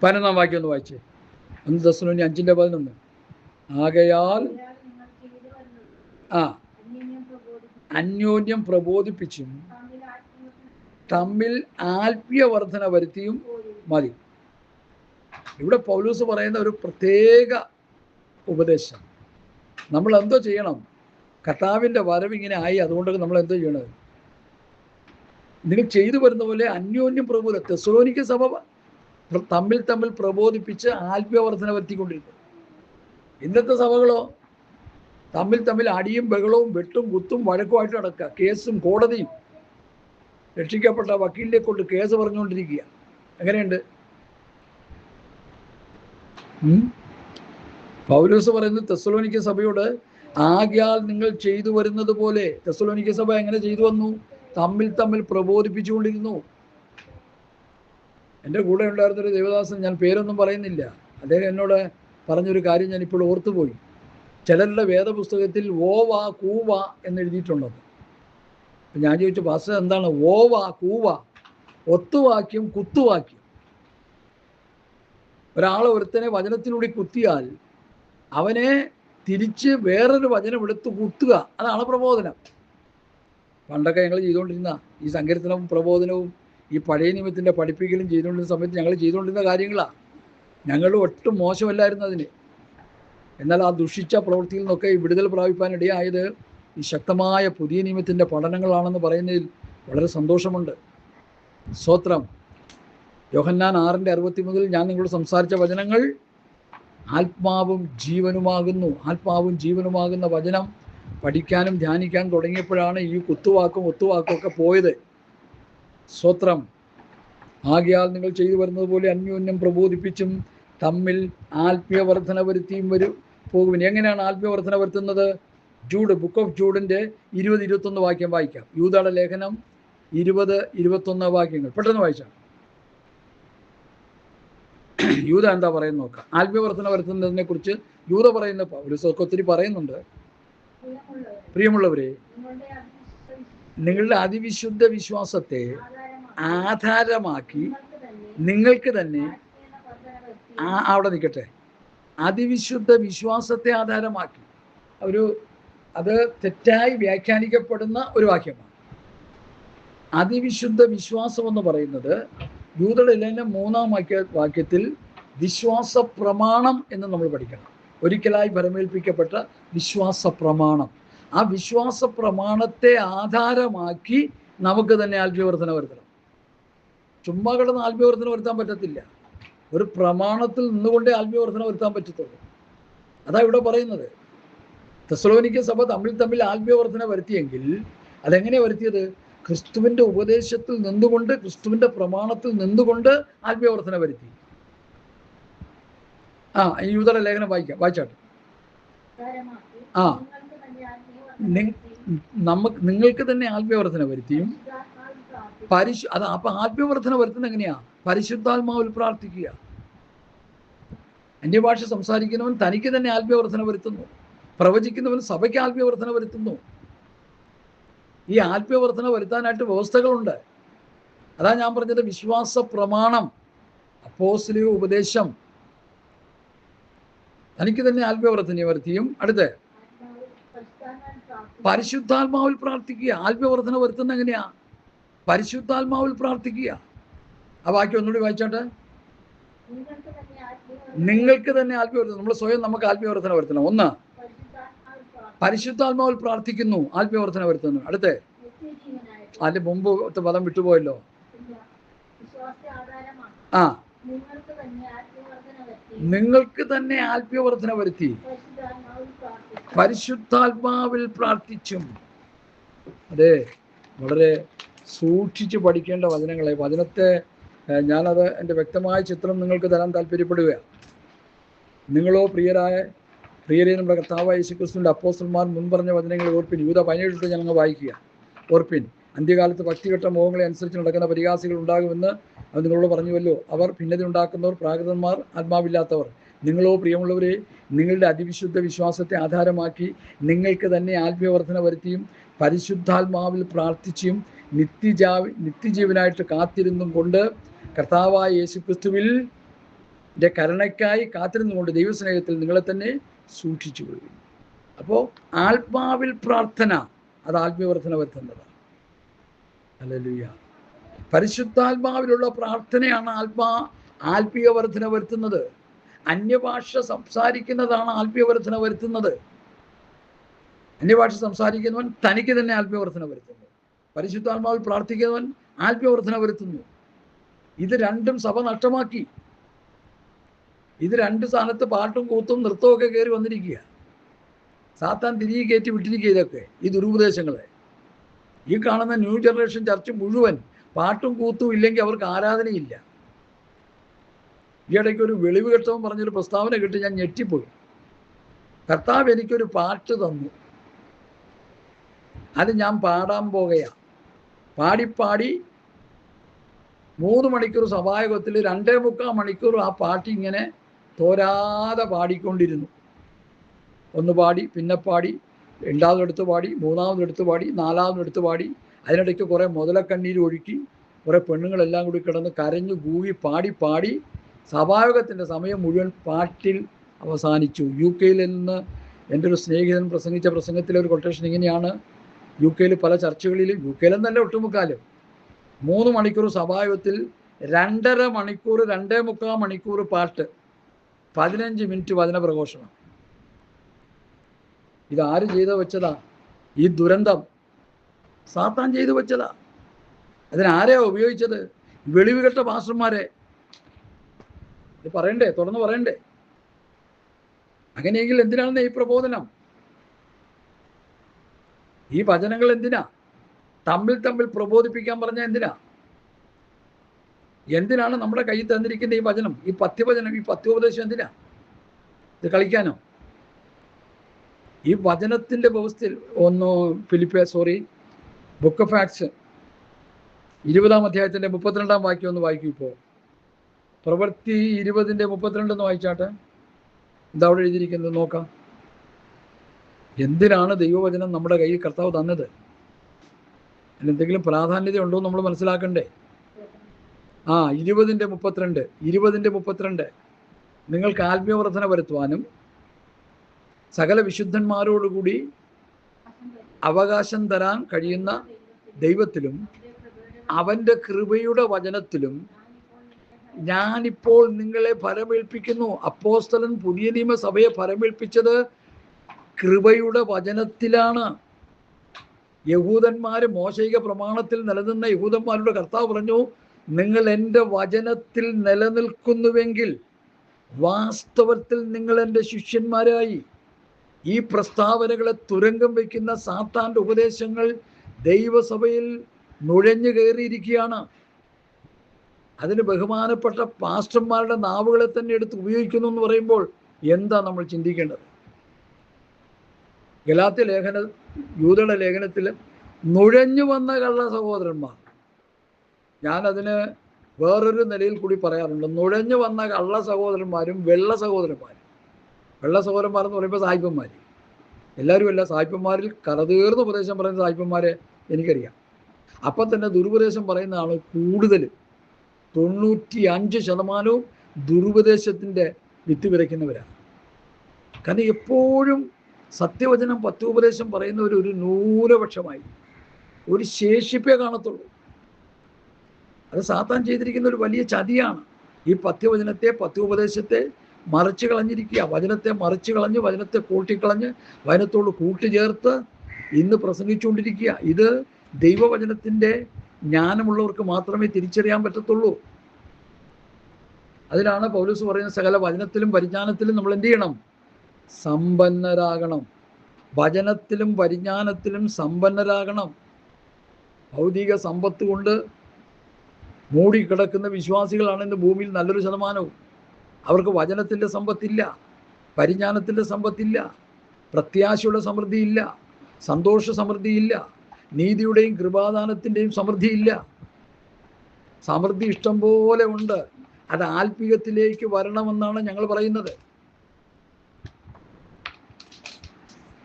11-ാം വാക്യം ഒന്ന് വായിച്ചേ. 1 തെസ്സലോനിക്കർ 5:11. ആകയാൽ അന്യോന്യം പ്രബോധിപ്പിച്ചും തമ്മിൽ ആത്മീയ വർധന വരുത്തിയും മതി. ഇവിടെ പൗലോസ് പറയുന്ന ഒരു പ്രത്യേക ഉപദേശം. നമ്മൾ എന്തോ ചെയ്യണം? കർത്താവിൻ്റെ വരവ് ഇങ്ങനെ ആയി, അതുകൊണ്ടൊക്കെ നമ്മൾ എന്തോ ചെയ്യണത്? നിങ്ങൾ ചെയ്തു വരുന്ന പോലെ അന്യോന്യം തെസ്സലോനിക്ക സഭ തമ്മിൽ പ്രബോധിപ്പിച്ച് ആത്മീയവർദ്ധന വരുത്തിക്കൊണ്ടിരുന്നു. ഇന്നത്തെ സഭകളോ തമ്മിൽ അടിയും ബഹളവും വെട്ടും കുത്തും വഴക്കുമായിട്ട് നടക്കുക. കേസും കോടതിയും. രക്ഷിക്കപ്പെട്ട വക്കീലിനെ കൊണ്ട് കേസ് പറഞ്ഞുകൊണ്ടിരിക്കുക. എങ്ങനെയുണ്ട്? പൗലോസ് പറയുന്നത് തെസ്സലോനിക്ക സഭയോട്, ആകയാൽ നിങ്ങൾ ചെയ്തു വരുന്നത് പോലെ. തെസ്സലോനിക്ക സഭ എങ്ങനെ ചെയ്തു വന്നു? തമ്മിൽ പ്രബോധിപ്പിച്ചുകൊണ്ടിരുന്നു. എൻ്റെ കൂടെ ഉണ്ടായിരുന്നൊരു ദേവദാസൻ, ഞാൻ പേരൊന്നും പറയുന്നില്ല, അദ്ദേഹം എന്നോട് പറഞ്ഞൊരു കാര്യം ഞാനിപ്പോൾ ഓർത്തുപോയി. ചിലരുടെ വേദപുസ്തകത്തിൽ ഓവ കൂവ എന്ന് എഴുതിയിട്ടുള്ളത്. ഞാൻ ചോദിച്ചു, പാസ്റ്റർ എന്താണ് ഓവ കൂവ? ഒത്തുവാക്യം, കുത്തുവാക്യം. ഒരാൾ ഒരുത്തനെ വചനത്തിലൂടെ കുത്തിയാൽ അവനെ തിരിച്ച് വേറൊരു വചനം എടുത്ത് കുത്തുക. അതാണ് പ്രബോധനം. പണ്ടൊക്കെ ഞങ്ങൾ ചെയ്തുകൊണ്ടിരുന്ന ഈ സങ്കീർത്തനവും പ്രബോധനവും ഈ പഴയ നിയമത്തിൻ്റെ പഠിപ്പിക്കലും ചെയ്തുകൊണ്ടിരുന്ന സമയത്ത് ഞങ്ങൾ ചെയ്തുകൊണ്ടിരുന്ന കാര്യങ്ങളാണ്. ഞങ്ങൾ ഒട്ടും മോശമല്ലായിരുന്നു അതിന്. എന്നാൽ ആ ദുഷിച്ച പ്രവൃത്തിയിൽ നിന്നൊക്കെ വിടുതൽ പ്രാപിപ്പാനിടയായത് ഈ ശക്തമായ പുതിയ നിയമത്തിൻ്റെ പഠനങ്ങളാണെന്ന് പറയുന്നതിൽ വളരെ സന്തോഷമുണ്ട്. സ്തോത്രം. യോഹന്നാൻ 6:60 ഞാൻ നിങ്ങളോട് സംസാരിച്ച വചനങ്ങൾ ആത്മാവും ജീവനുമാകുന്നു. ആത്മാവും ജീവനുമാകുന്ന വചനം പഠിക്കാനും ധ്യാനിക്കാനും തുടങ്ങിയപ്പോഴാണ് ഈ കുത്തുവാക്കും ഒത്തുവാക്കും ഒക്കെ പോയത്. സ്തോത്രം. ആകയാൽ നിങ്ങൾ ചെയ്തു വരുന്നത് പോലെ അന്യോന്യം പ്രബോധിപ്പിച്ചും തമ്മിൽ ആത്മീയ വർധന വരുത്തിയും പോകുവിൻ. എങ്ങനെയാണ് ആത്മീയ വർധന വരുത്തുന്നത്? ജൂഡ്, ബുക്ക് ഓഫ് ജൂഡിൻ്റെ 20-21 വാക്യം വായിക്കാം. യൂദയുടെ ലേഖനം 20-21 വാക്യങ്ങൾ പെട്ടെന്ന് വായിച്ചാൽ. യൂദ എന്താ പറയുന്നത് നോക്കാം. ആത്മീയവർദ്ധന വരുത്തുന്നതിനെ കുറിച്ച് യൂദ പറയുന്ന പൗലോസൊക്കെ ഒത്തിരി പറയുന്നുണ്ട്. പ്രിയമുള്ളവരെ, നിങ്ങളുടെ അതിവിശുദ്ധ വിശ്വാസത്തെ ആധാരമാക്കി നിങ്ങൾക്ക് തന്നെ അവിടെ നിൽക്കട്ടെ. അതിവിശുദ്ധ വിശ്വാസത്തെ ആധാരമാക്കി അത് തെറ്റായി വ്യാഖ്യാനിക്കപ്പെടുന്ന ഒരു വാക്യമാണ്. അതിവിശുദ്ധ വിശ്വാസം എന്ന് പറയുന്നത് യൂദയുടെ ലേഖനം 3-ാം വാക്യത്തിൽ വിശ്വാസ പ്രമാണം എന്ന് നമ്മൾ പഠിക്കണം. ഒരിക്കലായി ഭരമേൽപ്പിക്കപ്പെട്ട വിശ്വാസ പ്രമാണം. ആ വിശ്വാസ പ്രമാണത്തെ ആധാരമാക്കി നമുക്ക് തന്നെ ആത്മീയവർദ്ധന വരുത്തണം. ചുമ്മാ കിടന്ന് ആത്മീയവർദ്ധന വരുത്താൻ പറ്റത്തില്ല. ഒരു പ്രമാണത്തിൽ നിന്നുകൊണ്ടേ ആത്മീയവർദ്ധന വരുത്താൻ പറ്റത്തുള്ളൂ. അതാ ഇവിടെ പറയുന്നത്. തെസ്സലോനിക്ക സഭ തമ്മിൽ ആത്മീയവർദ്ധന വരുത്തിയെങ്കിൽ അതെങ്ങനെയാണ് വരുത്തിയത്? ക്രിസ്തുവിൻ്റെ ഉപദേശത്തിൽ നിന്നുകൊണ്ട്, ക്രിസ്തുവിൻ്റെ പ്രമാണത്തിൽ നിന്നുകൊണ്ട് ആത്മീയവർദ്ധന വരുത്തി. ഈ യൂദയുടെ ലേഖനം വായിച്ചാട്ടെ. നിങ്ങൾക്ക് തന്നെ ആത്മീയവർദ്ധന വരുത്തിയും അപ്പൊ ആത്മീയവർദ്ധന വരുത്തുന്നത് എങ്ങനെയാ? പരിശുദ്ധാത്മാവിൽ പ്രാർത്ഥിക്കുക. അന്യഭാഷ സംസാരിക്കുന്നവൻ തനിക്ക് തന്നെ ആത്മീയവർദ്ധന വരുത്തുന്നു. പ്രവചിക്കുന്നവൻ സഭയ്ക്ക് ആത്മീയവർദ്ധന വരുത്തുന്നു. ഈ ആത്മീയവർദ്ധന വരുത്താനായിട്ട് വ്യവസ്ഥകളുണ്ട്. അതാ ഞാൻ പറഞ്ഞത്, വിശ്വാസ പ്രമാണം, അപ്പോസ്തലിക ഉപദേശം, തനിക്ക് തന്നെ ആത്മീയവർദ്ധന വരുത്തിയും അടുത്ത് പരിശുദ്ധാത്മാവിൽ പ്രാർത്ഥിക്കുക. ആത്മീയവർദ്ധന വരുത്തുന്ന എങ്ങനെയാ? പരിശുദ്ധാത്മാവിൽ പ്രാർത്ഥിക്കുക. ആ വാക്യം ഒന്നുകൂടി വായിച്ചാട്ടെ. നിങ്ങൾക്ക് തന്നെ ആത്മീയവർദ്ധന. നമ്മൾ സ്വയം നമുക്ക് ആത്മീയവർദ്ധന വരുത്തണം. ഒന്ന്, പരിശുദ്ധാത്മാവിൽ പ്രാർത്ഥിക്കുന്നു, ആത്മീയവർദ്ധന വരുത്തുന്നു. അടുത്ത് അതിന്റെ മുമ്പ് പദം വിട്ടുപോയല്ലോ. നിങ്ങൾക്ക് തന്നെ ആത്മീയവർദ്ധന വരുത്തി പരിശുദ്ധാത്മാവിൽ പ്രാർത്ഥിച്ചും. അതെ, വളരെ സൂക്ഷിച്ച് പഠിക്കേണ്ട വചനങ്ങളെ. വചനത്തെ ഞാനത് എൻ്റെ വ്യക്തമായ ചിത്രം നിങ്ങൾക്ക് തരാൻ താല്പര്യപ്പെടുകയാണ്. നിങ്ങളോ പ്രിയരെ നമ്മുടെ കർത്താവായ യേശുക്രിസ്തുവിൻ്റെ അപ്പോസ്തലന്മാർ മുൻപറഞ്ഞ വചനങ്ങൾ ഓർപ്പിൻ. യൂദ 17 ഞങ്ങൾ വായിക്കുക. ഓർപ്പിൻ, അന്ത്യകാലത്ത് ഭക്തികെട്ട മോഹങ്ങളെ അനുസരിച്ച് നടക്കുന്ന പരിഹാസികൾ ഉണ്ടാകുമെന്ന് അത് നിങ്ങളോട് പറഞ്ഞുവല്ലോ. അവർ ഭിന്നത ഉണ്ടാക്കുന്നവർ, പ്രാകൃതന്മാർ, ആത്മാവില്ലാത്തവർ. നിങ്ങളോ പ്രിയമുള്ളവരെ, നിങ്ങളുടെ അതിവിശുദ്ധ വിശ്വാസത്തെ ആധാരമാക്കി നിങ്ങൾക്ക് തന്നെ ആത്മീയവർദ്ധന വരുത്തിയും പരിശുദ്ധാത്മാവിൽ പ്രാർത്ഥിച്ചും നിത്യജീവനായിട്ട് കാത്തിരുന്നും കൊണ്ട് കർത്താവായ യേശുക്രിസ്തുവിൽ കരുണയ്ക്കായി കാത്തിരുന്നുകൊണ്ട് ദൈവസ്നേഹത്തിൽ നിങ്ങളെ തന്നെ സൂക്ഷിച്ചു കൊള്ളും. അപ്പോൾ ആത്മാവിൽ പ്രാർത്ഥന, അത് ആത്മീയവർദ്ധന വരുത്തുന്നതാണ്. ഹല്ലേലൂയ. പരിശുദ്ധാത്മാവിലുള്ള പ്രാർത്ഥനയാണ് ആത്മീയവർദ്ധന വരുത്തുന്നത്. അന്യഭാഷ സംസാരിക്കുന്നതാണ് ആത്മീയവർദ്ധന വരുത്തുന്നത്. അന്യഭാഷ സംസാരിക്കുന്നവൻ തനിക്ക് തന്നെ ആത്മീയവർദ്ധന വരുത്തുന്നു. പരിശുദ്ധാത്മാവിൽ പ്രാർത്ഥിക്കുന്നവൻ ആത്മീയവർദ്ധന വരുത്തുന്നു. ഇത് രണ്ടും സഭ നഷ്ടമാക്കി. ഇത് രണ്ട് സ്ഥാനത്ത് പാട്ടും കൂത്തും നൃത്തവും ഒക്കെ കയറി വന്നിരിക്കുക. സാത്താൻ തിരികെ കയറ്റി വിട്ടിരിക്കുക. ഇതൊക്കെ ഈ ദുരുപദേശങ്ങളെ. ഈ കാണുന്ന ന്യൂ ജനറേഷൻ ചർച്ച് മുഴുവൻ പാട്ടും കൂത്തും ഇല്ലെങ്കിൽ അവർക്ക് ആരാധനയില്ല. ഈ ഇടയ്ക്ക് ഒരു വെളിവ് കെട്ടവൻ പറഞ്ഞൊരു പ്രസ്താവന കേട്ട് ഞാൻ ഞെട്ടിപ്പോയി. കർത്താവ് എനിക്കൊരു പാട്ട് തന്നു, അത് ഞാൻ പാടാൻ പോകുകയാണ്. പാടി 3 മണിക്കൂർ സഭായോഗത്തിൽ 2.25 മണിക്കൂർ ആ പാട്ട് ഇങ്ങനെ തോരാതെ പാടിക്കൊണ്ടിരുന്നു. ഒന്ന് പാടി, പിന്നെ പാടി, രണ്ടാമതെടുത്ത് പാടി, മൂന്നാമതെടുത്ത് പാടി, നാലാമതെടുത്ത് പാടി. അതിനിടയ്ക്ക് കുറേ മുതലക്കണ്ണീര് ഒഴുക്കി. കുറേ പെണ്ണുങ്ങളെല്ലാം കൂടി കിടന്ന് കരഞ്ഞു കൂവി പാടി പാടി സഭായോഗത്തിൻ്റെ സമയം മുഴുവൻ പാട്ടിൽ അവസാനിച്ചു. യു കെയിൽ നിന്ന് എൻ്റെ ഒരു സ്നേഹിതൻ പ്രസംഗിച്ച പ്രസംഗത്തിലെ ഒരു കൊട്ടേഷൻ ഇങ്ങനെയാണ്: യു കെയിൽ പല ചർച്ചുകളിലും, യു കെയിലെന്നല്ല ഒട്ടുമുക്കാലും, 3 മണിക്കൂർ സഭായോഗത്തിൽ 2.5 മണിക്കൂർ 2.25 മണിക്കൂർ പാട്ട്, 15 മിനിറ്റ് വചന പ്രഘോഷണം. ഇതാര് ചെയ്തു വെച്ചതാ? ഈ ദുരന്തം സാത്താൻ ചെയ്തു വെച്ചതാ. അതിനാരെയാ ഉപയോഗിച്ചത്? വെളിവുകെട്ട പാസ്റ്റർമാരെ. ഇത് പറയണ്ടേ? തുറന്ന് പറയണ്ടേ? അങ്ങനെയെങ്കിൽ എന്തിനാണ് ഈ പ്രബോധനം? ഈ വചനങ്ങൾ എന്തിനാ? തമ്മിൽ പ്രബോധിപ്പിക്കാൻ പറഞ്ഞ എന്തിനാ? എന്തിനാണ് നമ്മുടെ കയ്യിൽ തന്നിരിക്കുന്ന ഈ വചനം, ഈ പഥ്യവചനം, ഈ പഥ്യോപദേശം എന്തിനാ? ഇത് കളിക്കാനോ? ഈ വചനത്തിൻ്റെ വ്യവസ്ഥയിൽ ബുക്ക് ഓഫ് ആക്ട്സ് 20-ാം അധ്യായത്തിൻ്റെ 32-ാം വാക്യം ഒന്ന് വായിക്കും. ഇപ്പോൾ പ്രവൃത്തി 20-ന്റെ 32 വായിച്ചാട്ടെ. എന്താ അവിടെ എഴുതിയിരിക്കുന്നത് നോക്കാം. എന്തിനാണ് ദൈവവചനം നമ്മുടെ കയ്യിൽ കർത്താവ് തന്നത്? അതിലെന്തെങ്കിലും പ്രാധാന്യത ഉണ്ടോ നമ്മൾ മനസ്സിലാക്കണ്ടേ? 20-ന്റെ 32 നിങ്ങൾക്ക് ആത്മീയവർദ്ധന വരുത്തുവാനും സകല വിശുദ്ധന്മാരോടുകൂടി അവകാശം തരാൻ കഴിയുന്ന ദൈവത്തിലും അവൻ്റെ കൃപയുടെ വചനത്തിലും ഞാനിപ്പോൾ നിങ്ങളെ ഫലമേൽപ്പിക്കുന്നു. അപ്പോസ്തലൻ പുതിയ നിയമസഭയെ ഫലമേൽപ്പിച്ചത് കൃപയുടെ വചനത്തിലാണ്. യഹൂദന്മാർ മോശയിക പ്രമാണത്തിൽ നിലനിന്ന യഹൂദന്മാരുടെ കർത്താവ് പറഞ്ഞു, നിങ്ങൾ എൻ്റെ വചനത്തിൽ നിലനിൽക്കുന്നുവെങ്കിൽ വാസ്തവത്തിൽ നിങ്ങൾ എൻ്റെ ശിഷ്യന്മാരായി. ഈ പ്രസ്താവനകളെ തുരങ്കം വയ്ക്കുന്ന സാത്താൻ്റെ ഉപദേശങ്ങൾ ദൈവസഭയിൽ നുഴഞ്ഞു കയറിയിരിക്കുകയാണ്. അതിന് ബഹുമാനപ്പെട്ട പാസ്റ്റർമാരുടെ നാവുകളെ തന്നെ എടുത്ത് ഉപയോഗിക്കുന്നു എന്ന് പറയുമ്പോൾ എന്താ നമ്മൾ ചിന്തിക്കേണ്ടത്? ഗലാത്യ യൂദയുടെ ലേഖനത്തിൽ നുഴഞ്ഞു വന്ന കള്ള സഹോദരന്മാർ, ഞാനതിന് വേറൊരു നിലയിൽ കൂടി പറയാറുണ്ട്. നുഴഞ്ഞു വന്ന കള്ള സഹോദരന്മാരും വെള്ള സഹോദരന്മാരും. വെള്ള സഹോദരന്മാരെന്ന് പറയുമ്പോൾ സായിപ്പന്മാർ. എല്ലാവരും അല്ല, സായിപ്പന്മാരിൽ കറതീർന്ന ഉപദേശം പറയുന്ന സായിപ്പന്മാരെ എനിക്കറിയാം. അപ്പം തന്നെ ദുരുപദേശം പറയുന്നതാണ് കൂടുതൽ. 95% ദുരുപദേശത്തിൻ്റെ വിത്ത് വിതയ്ക്കുന്നവരാണ്. കാരണം എപ്പോഴും സത്യവചനം പത്യോപദേശം പറയുന്നവർ ഒരു ന്യൂനപക്ഷമായി, ഒരു ശേഷിപ്പേ കാണത്തുള്ളൂ. അത് സാത്താൻ ചെയ്തിരിക്കുന്ന ഒരു വലിയ ചതിയാണ്. ഈ പത്യവചനത്തെ, പത്യോപദേശത്തെ മറിച്ച് കളഞ്ഞിരിക്കുക. വചനത്തെ മറിച്ച് കളഞ്ഞ്, വചനത്തെ കൂട്ടിക്കളഞ്ഞ്, വചനത്തോട് കൂട്ടുചേർത്ത് ഇന്ന് പ്രസംഗിച്ചുകൊണ്ടിരിക്കുക. ഇത് ദൈവവചനത്തിൻ്റെ ജ്ഞാനമുള്ളവർക്ക് മാത്രമേ തിരിച്ചറിയാൻ പറ്റത്തുള്ളൂ. അതിനാണ് പൗലോസ് പറയുന്ന സകല വചനത്തിലും പരിജ്ഞാനത്തിലും നമ്മൾ എന്ത് ചെയ്യണം? സമ്പന്നരാകണം. വചനത്തിലും പരിജ്ഞാനത്തിലും സമ്പന്നരാകണം. ഭൗതിക സമ്പത്ത് കൊണ്ട് മൂടിക്കിടക്കുന്ന വിശ്വാസികളാണ് ഇന്ന് ഭൂമിയിൽ നല്ലൊരു ശതമാനവും. അവർക്ക് വചനത്തിൻ്റെ സമ്പത്തില്ല, പരിജ്ഞാനത്തിൻ്റെ സമ്പത്തില്ല, പ്രത്യാശയുടെ സമൃദ്ധിയില്ല, സന്തോഷ സമൃദ്ധിയില്ല, നീതിയുടെയും കൃപാദാനത്തിൻ്റെയും സമൃദ്ധിയില്ല. സമൃദ്ധി ഇഷ്ടം പോലെ ഉണ്ട്. അത് ആത്മീയത്തിലേക്ക് വരണമെന്നാണ് ഞങ്ങൾ പറയുന്നത്.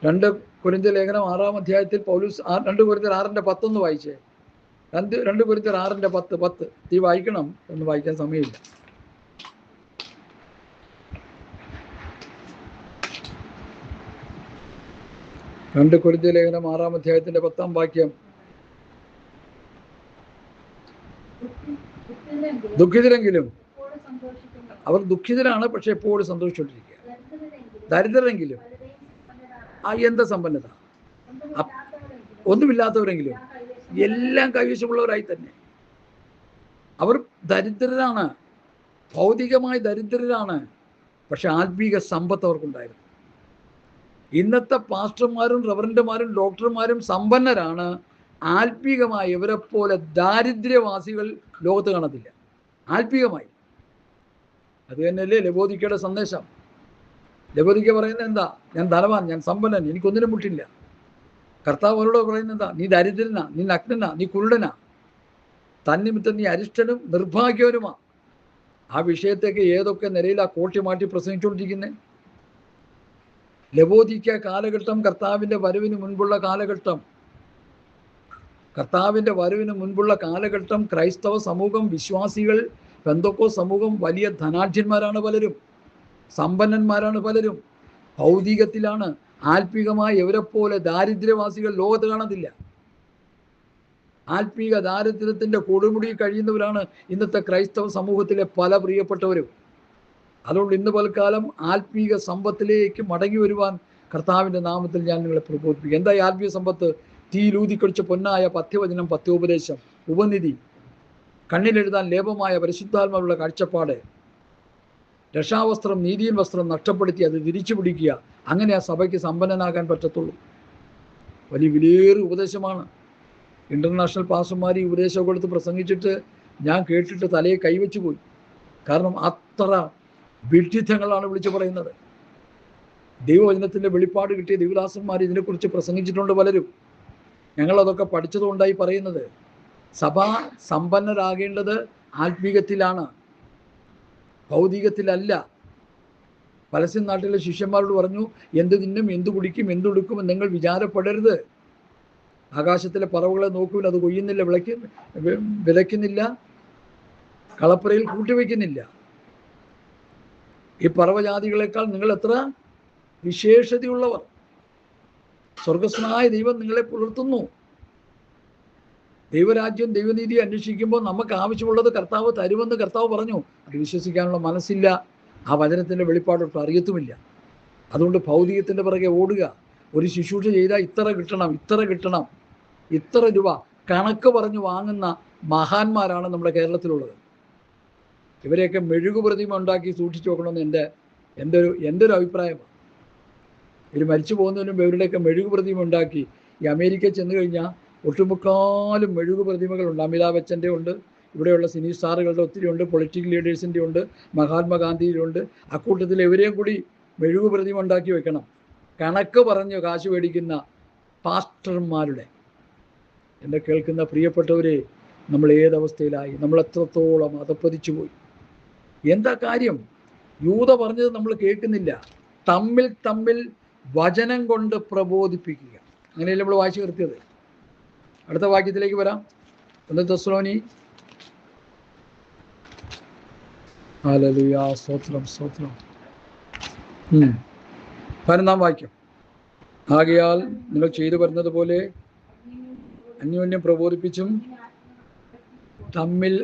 2 കൊരിന്ത്യർ ലേഖനം 6-ാം അധ്യായത്തിൽ പൗലോസ് 2 കൊരിന്ത്യർ 6:10 വായിച്ചേ. 2 കൊരിന്ത്യർ 6:10 ഈ വായിക്കണം. എന്ന് വായിക്കാൻ സമയമില്ല. 2 കൊരിന്ത്യർ ലേഖനം 6-ാം അധ്യായത്തിന്റെ 10-ാം വാക്യം. ദുഃഖിതരെങ്കിലും, അവർ ദുഃഖിതരാണ്, പക്ഷെ എപ്പോഴും സന്തോഷിച്ചുകൊണ്ടിരിക്കുക. ദരിദ്രരെങ്കിലും, എന്താ സമ്പന്നത? ഒന്നുമില്ലാത്തവരെങ്കിലും എല്ലാം കൈവശമുള്ളവരായി തന്നെ. അവർ ദരിദ്രരാണ്, ഭൗതികമായി ദരിദ്രരാണ്, പക്ഷെ ആത്മീക സമ്പത്ത് അവർക്കുണ്ടായിരുന്നു. ഇന്നത്തെ പാസ്റ്റർമാരും റവറൻഡുമാരും ഡോക്ടർമാരും സമ്പന്നരാണ്. ആത്മീകമായി ഇവരെപ്പോലെ ദാരിദ്ര്യവാസികൾ ലോകത്ത് കാണത്തില്ല. ആത്മീകമായി. അത് തന്നെയല്ലേ ലബോദിക്കയുടെ സന്ദേശം. ലബോദിക്ക പറയുന്നത് എന്താ? ഞാൻ ധനവാൻ, ഞാൻ സമ്പന്നൻ, എനിക്കൊന്നിനും മുട്ടില്ല. കർത്താവ് അവരോട് പറയുന്നത് എന്താ? നീ ദരിദ്രനാ, നീ നഗ്നനാ, നീ കുരുടനാ, തന്നിമിത്തം നീ അരിഷ്ടനും നിർഭാഗ്യവനുമാ. ആ വിഷയത്തേക്ക് ഏതൊക്കെ നിലയിൽ ആ കോട്ടി മാറ്റി പ്രസംഗിച്ചുകൊണ്ടിരിക്കുന്നത്. ലബോദിക്ക കാലഘട്ടം കർത്താവിൻ്റെ വരവിന് മുൻപുള്ള കാലഘട്ടം. കർത്താവിൻ്റെ വരവിന് മുൻപുള്ള കാലഘട്ടം ക്രൈസ്തവ സമൂഹം, വിശ്വാസികൾ, പെന്തക്കോസ്ത് സമൂഹം വലിയ ധനാഢ്യന്മാരാണ് പലരും, സമ്പന്നന്മാരാണ് പലരും, ഭൗതികത്തിലാണ്. ആത്മീകമായ ഇവരെപ്പോലെ ദാരിദ്ര്യവാസികൾ ലോകത്ത് കാണത്തില്ല. ആത്മീക ദാരിദ്ര്യത്തിൻ്റെ കൊടുമുടി കഴിയുന്നവരാണ് ഇന്നത്തെ ക്രൈസ്തവ സമൂഹത്തിലെ പല പ്രിയപ്പെട്ടവരും. അതുകൊണ്ട് ഇന്ന് പൽക്കാലം ആത്മീക സമ്പത്തിലേക്ക് മടങ്ങി വരുവാൻ കർത്താവിൻ്റെ നാമത്തിൽ ഞാൻ നിങ്ങളെ പ്രബോധിപ്പിക്കും. എന്തായി ആത്മീയ സമ്പത്ത്? തീയിലൂതിക്കൊഴിച്ച പൊന്നായ പഥ്യവചനം, പഥ്യോപദേശം, ഉപനിധി, കണ്ണിലെഴുതാൻ ലേപമായ പരിശുദ്ധാത്മാവുള്ള കാഴ്ചപ്പാട്, രക്ഷാവസ്ത്രം, നീതിயின் വസ്ത്രം നഷ്ടപ്പെടുത്തി അത് തിരിച്ചു പിടിക്കുക. അങ്ങനെ ആ സഭയ്ക്ക് സമ്പന്നനാകാൻ പറ്റത്തുള്ളൂ. വലിയ വിലയേറിയ ഉപദേശമാണ്. ഇൻ്റർനാഷണൽ പാസ്റ്റർമാർ ഈ ഉപദേശം കൊടുത്ത് പ്രസംഗിച്ചിട്ട് ഞാൻ കേട്ടിട്ട് തലയെ കൈവച്ചു പോയി. കാരണം അത്ര വിഡ്ഢിത്തങ്ങളാണ് വിളിച്ചു പറയുന്നത്. ദൈവവചനത്തിൻ്റെ വെളിപ്പാട് കിട്ടിയ ദൈവദാസന്മാർ ഇതിനെക്കുറിച്ച് പ്രസംഗിച്ചിട്ടുണ്ട് പലരും. ഞങ്ങളതൊക്കെ പഠിച്ചതുകൊണ്ടായി പറയുന്നത്. സഭ സമ്പന്നരാകേണ്ടത് ആത്മീകത്തിലാണ്, ഭൗതികത്തിലല്ല. പലസ്തീൻ നാട്ടിലെ ശിഷ്യന്മാരോട് പറഞ്ഞു, എന്ത് തിന്നും, എന്തു കുടിക്കും, എന്തുടുക്കുമെന്ന് നിങ്ങൾ വിചാരപ്പെടരുത്. ആകാശത്തിലെ പറവുകളെ നോക്കുവിൻ, അത് കൊയ്യുന്നില്ല, വിതയ്ക്കുന്നില്ല, കളപ്പുരയിൽ കൂട്ടിവെക്കുന്നില്ല. ഈ പറവജാതികളെക്കാൾ നിങ്ങൾ എത്ര വിശേഷതയുള്ളവർ. സ്വർഗസ്വനായ ദൈവം നിങ്ങളെ പുലർത്തുന്നു. ദൈവരാജ്യം, ദൈവനീതി അന്വേഷിക്കുമ്പോൾ നമുക്ക് ആവശ്യമുള്ളത് കർത്താവ് തരുമെന്ന് കർത്താവ് പറഞ്ഞു. അത് വിശ്വസിക്കാനുള്ള മനസ്സില്ല. ആ വചനത്തിൻ്റെ വെളിപ്പാടൊട്ടും അറിയത്തുമില്ല. അതുകൊണ്ട് ഭൗതികത്തിൻ്റെ പിറകെ ഓടുക. ഒരു ശുശ്രൂഷ ചെയ്താൽ ഇത്ര കിട്ടണം, ഇത്ര കിട്ടണം, ഇത്ര രൂപ കണക്ക് പറഞ്ഞു വാങ്ങുന്ന മഹാന്മാരാണ് നമ്മുടെ കേരളത്തിലുള്ളത്. ഇവരെയൊക്കെ മെഴുകുപ്രതിമ ഉണ്ടാക്കി സൂക്ഷിച്ചു വെക്കണമെന്ന് എൻ്റെ ഒരു അഭിപ്രായമാണ്. ഇവർ മരിച്ചു പോകുന്നതിന് മുമ്പ് ഇവരുടെയൊക്കെ മെഴുകുപ്രതിമ ഉണ്ടാക്കി. ഈ അമേരിക്കയിൽ ചെന്ന് കഴിഞ്ഞാൽ ഒട്ടുമുക്കാലും മെഴുകുപ്രതിമകളുണ്ട്. അമിതാഭ് ബച്ചൻ്റെ ഉണ്ട്, ഇവിടെയുള്ള സിനി സ്റ്റാറുകളുടെ ഒത്തിരി ഉണ്ട്, പൊളിറ്റിക്കൽ ലീഡേഴ്സിൻ്റെ ഉണ്ട്, മഹാത്മാഗാന്ധിയുടെ ഉണ്ട്. അക്കൂട്ടത്തിൽ ഇവരെയും കൂടി മെഴുകുപ്രതിമ ഉണ്ടാക്കി വെക്കണം. കണക്ക് പറഞ്ഞ് കാശ് മേടിക്കുന്ന പാസ്റ്റർമാരുടെ. എന്നെ കേൾക്കുന്ന പ്രിയപ്പെട്ടവരെ, നമ്മൾ ഏതവസ്ഥയിലായി? നമ്മൾ എത്രത്തോളം അധപ്പതിച്ചു പോയി? എന്താ കാര്യം? യൂത പറഞ്ഞത് നമ്മൾ കേൾക്കുന്നില്ല. തമ്മിൽ വചനം കൊണ്ട് പ്രബോധിപ്പിക്കുക. അങ്ങനെയല്ലേ നമ്മൾ വായിച്ചു നിർത്തിയത്. അടുത്ത വാക്യത്തിലേക്ക് വരാം. 1 തെസ്സലോനി. ഹല്ലേലൂയ, സ്തോത്രം, സ്തോത്രം. 11 വാക്യം. ആകയാൽ നിങ്ങൾ ചെയ്തു വരുന്നത് പോലെ അന്യോന്യം പ്രബോധിപ്പിച്ചും തമ്മിൽ